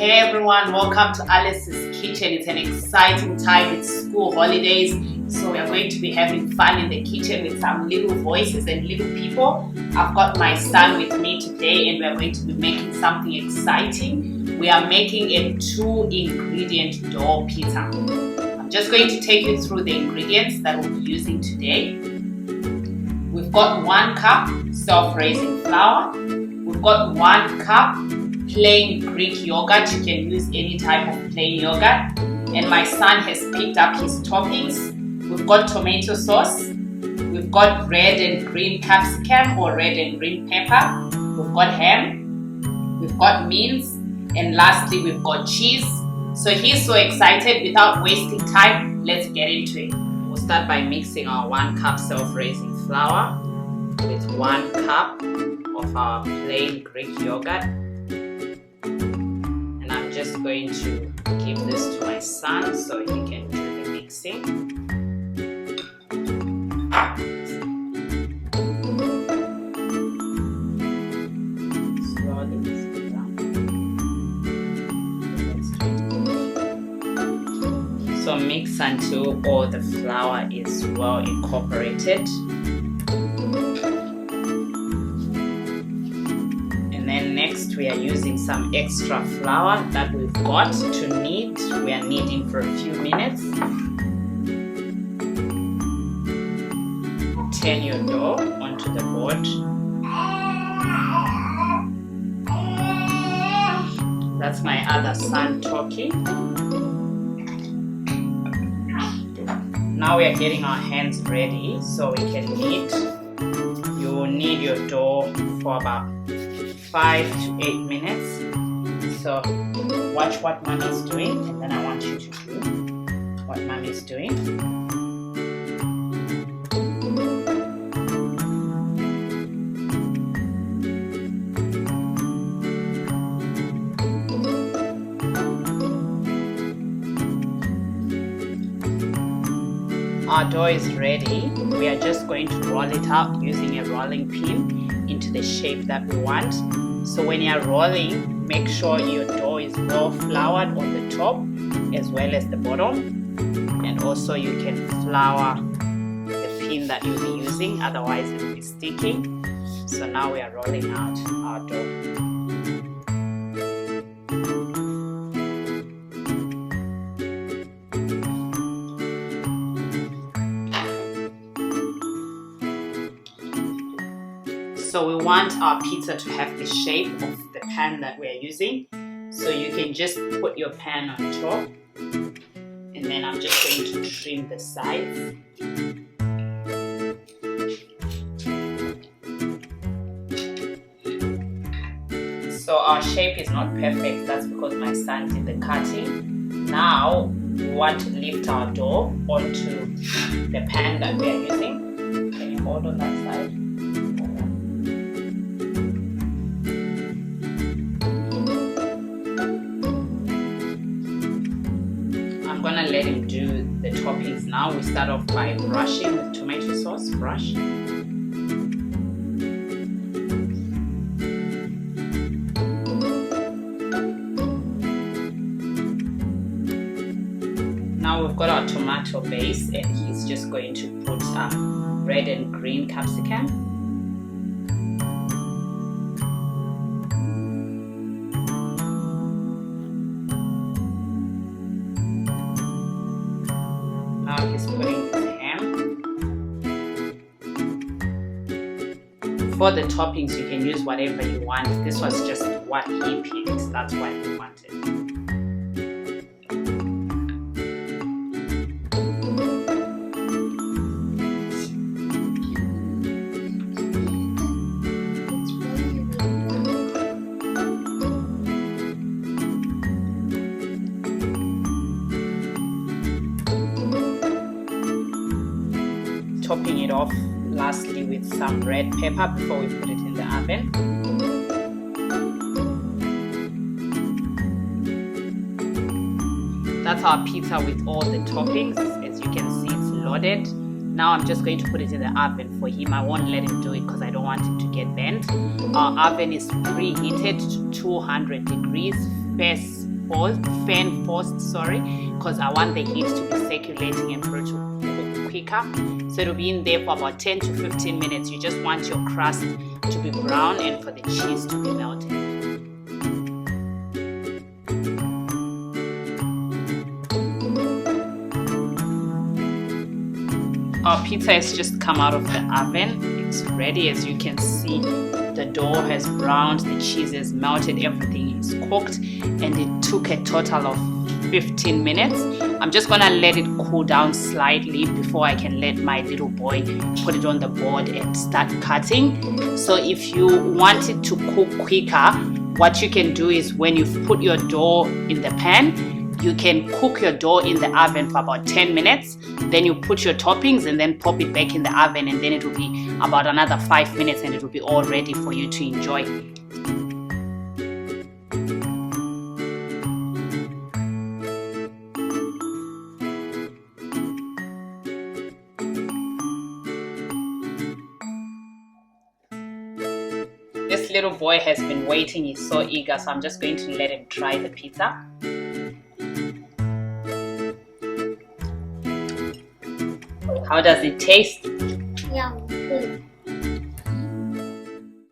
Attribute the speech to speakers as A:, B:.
A: Hey everyone, welcome to Alice's Kitchen. It's an exciting time. It's school holidays, so we are going to be having fun in the kitchen with some little voices and little people. I've got my son with me today and we are going to be making something exciting. We are making a 2-ingredient dough pizza. I'm just going to take you through the ingredients that we'll be using today. We've got 1 cup self-raising flour. We've got 1 cup plain Greek yogurt. You can use any type of plain yogurt. And my son has picked up his toppings. We've got tomato sauce. We've got red and green capsicum or red and green pepper. We've got ham. We've got mince. And lastly, we've got cheese. So he's so excited. Without wasting time, let's get into it. We'll start by mixing our 1 cup self-raising flour with 1 cup of our plain Greek yogurt. And I'm just going to give this to my son so he can do the mixing. Slowly mix it down. So mix until all the flour is well incorporated. Next, we are using some extra flour that we've got to knead. We are kneading for a few minutes. Turn your dough onto the board. That's my other son talking. Now we are getting our hands ready so we can knead. You will knead your dough for about 5 to 8 minutes. So watch what Mommy is doing, and then I want you to do what Mommy is doing. Our dough is ready. We are just going to roll it out using a rolling pin into the shape that we want. So when you're rolling, make sure your dough is well floured on the top as well as the bottom. And also you can flour the pin that you'll be using, otherwise it will be sticking. So now we are rolling out our dough. So we want our pizza to have the shape of the pan that we're using. So you can just put your pan on top. And then I'm just going to trim the sides. So our shape is not perfect. That's because my son did the cutting. Now we want to lift our dough onto the pan that we are using. Can you hold on that side? I'm gonna let him do the toppings now. We start off by brushing with tomato sauce. Brush. Now we've got our tomato base and he's just going to put red and green capsicum. Now he's putting his ham. For the toppings, you can use whatever you want. This was just what he picked. That's what he wanted. Topping it off lastly with some red pepper before we put it in the oven. That's our pizza with all the toppings. As you can see, it's loaded. Now I'm just going to put it in the oven for him. I won't let him do it because I don't want him to get burnt. Our oven is preheated to 200 degrees. First fan forced, because I want the heat to be circulating and for it to cook quicker. So it'll be in there for about 10 to 15 minutes. You just want your crust to be brown and for the cheese to be melted. Our pizza has just come out of the oven. It's ready. As you can see, the dough has browned, the cheese has melted, everything is cooked, and it took a total of 15 minutes. I'm just gonna let it cool down slightly before I can let my little boy put it on the board and start cutting. So if you want it to cook quicker, what you can do is when you've put your dough in the pan, you can cook your dough in the oven for about 10 minutes. Then you put your toppings and then pop it back in the oven, and then it will be about another 5 minutes and it will be all ready for you to enjoy. This little boy has been waiting. He's so eager, so I'm just going to let him try the pizza. How does it taste?
B: Yum.